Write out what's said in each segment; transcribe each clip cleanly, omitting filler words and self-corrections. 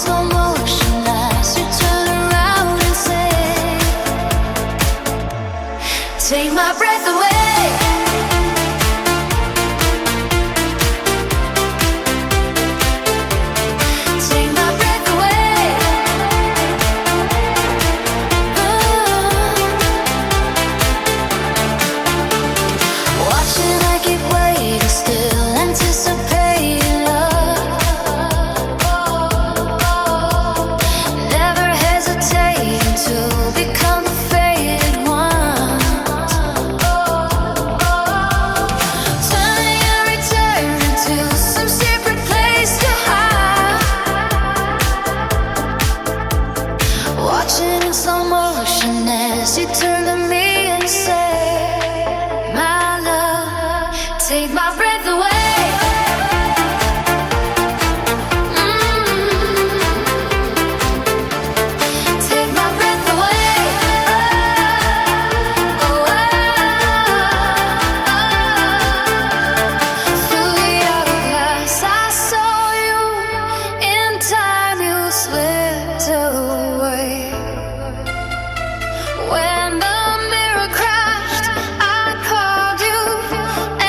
slow motion as you turn around and say, take my breath away. Watching in slow motion as you turn to me and say, my love, take my breath away. Take my breath away. Through the hourglass I saw you. In time you slipped away. When the mirror crashed, I called you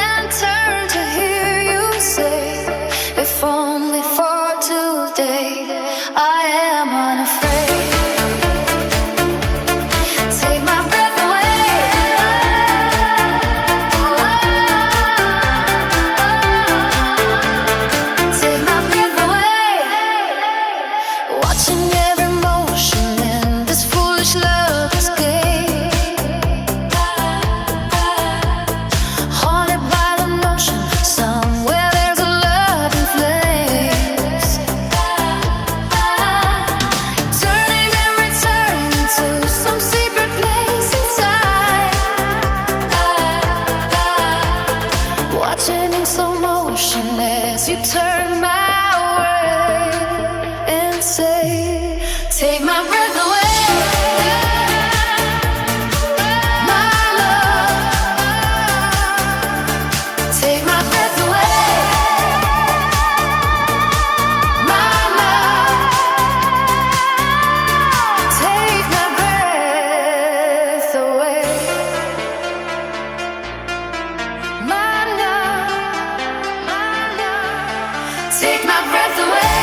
and turned to hear you say, if only for today, I am unafraid. Take my breath away. Take my breath away. Watching every motion in this foolish love escape. Haunted by the notion, somewhere there's a love in flames. Turning and returning to some secret place inside. Watching in slow motion as you turn my way and say, take my breath away. My love, take my breath away. My love, take my breath away. My love, take my breath away.